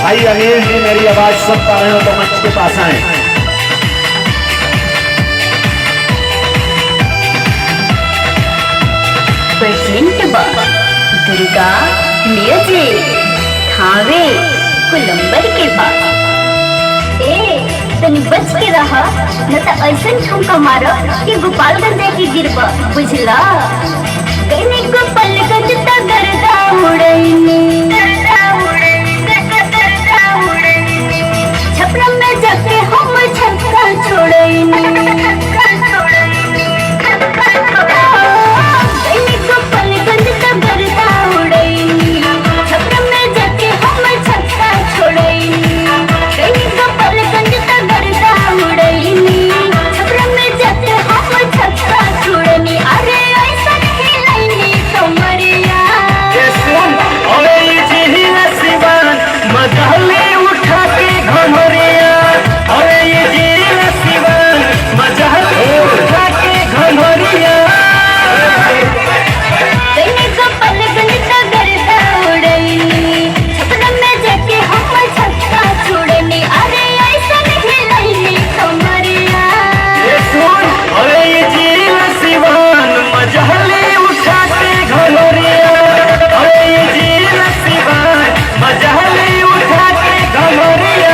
भाई अनिल जी मेरी आवाज सुन पा रहे हो तो मंच के पास आए। Present by Durga music Thawe कोलंबर के पास। तनी बच के रहा न तो ऐसा ठुमका मारो कि गोपालगंज के गिरबा बुझला। कहीं गोपालगंज तक गर्दा उड़ैनी छपरा में जाके हम छक्का छोड़ैनी। कहीं गोपालगंज तक गर्दा उड़ैनी छपरा में जाके हम छक्का छोड़ैनी। कहीं गोपालगंज तक गर्दा उड़ैनी छपरा में जाके हम छक्का छोड़ैनी। अरे ऐसा खेलैनी कमरिया मजाले उठा के घमरिया। अरे ये जेल सिवान मजाले उठा के घमरिया। कहीं गोपालगंज तक गर्दा उड़ैनी छपरा में जाके हम छक्का छोड़ैनी। अरे ऐसा खेलैनी कमरिया अरे ये जेल सिवान मजाले उठा के घमरिया। अरे ये जेल सिवान मजाले उठा के घमरिया।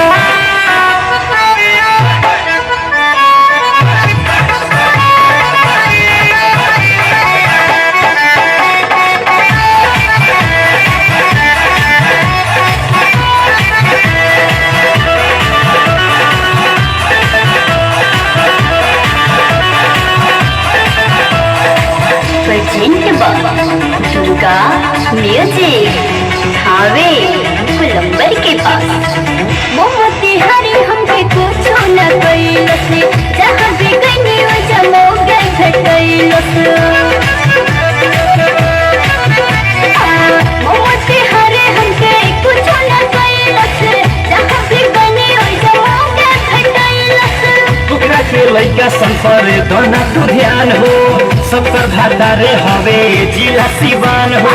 Present by Durga music Thawe कोलंबर के पास। मोती हरी हमके कुछ न कैलस जहाँ भी गई वो जमो गए घटैलस। मोती हरे हमके कुछ न कैलस जहाँ भी गई वो जमो गए घटैलस। टुकड़ा के लइका संफर दोना तू ध्यान हो सब पर भातारे हवे जिला सिवान हो।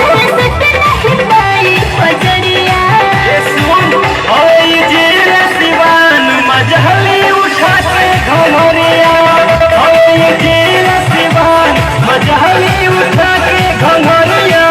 अरे जिला सिवान मजहली उठा के घमरिया। अरे जिला सिवान मजहली उठा के घमरिया।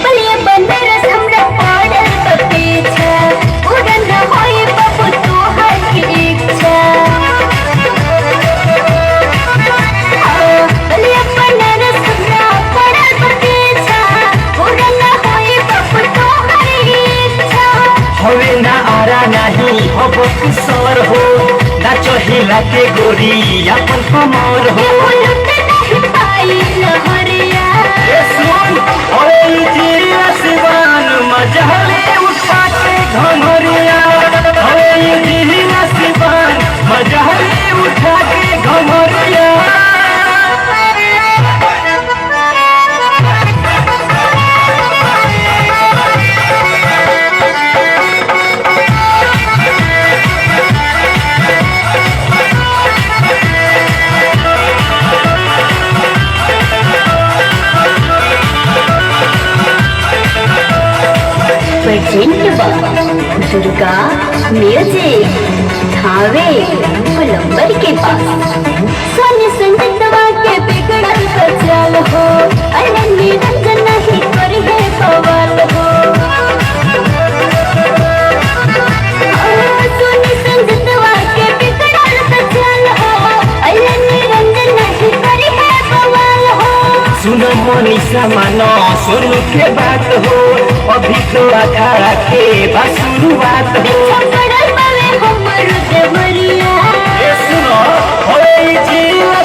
बलिया बनारस हमरा पड़ल बा पीछा उड़न होई बाबू तोहर की इच्छा। बलिया बनारस हमरा पड़ल बा पीछा उड़न होई बाबू तोहर इच्छा। हवे ना आरा नहीं हब कुसर हो नाचो हिला के गोरी अपन कमर हो। नहीं पाई लहरिया अरे जिला सिवान मजहले उठा के घमरिया। अरे जिला सिवान मजहले उठा के घमरिया। Present by Durga music Thawe कोलंबर के पास। सोने संगतवा के बिगड़ल बचल हो अनन निरंजन नहीं कर है बवाल हो। सोने संगतवा के बिगड़ल बचल हो अनन निरंजन नहीं कर है बवाल हो। सुनो मोनिसा मानो सुन के बात हो अभी तो अखाड़ा के बस शुरुआत हो। पड़ल बावे हमर देवरिया सुनो अरे जिला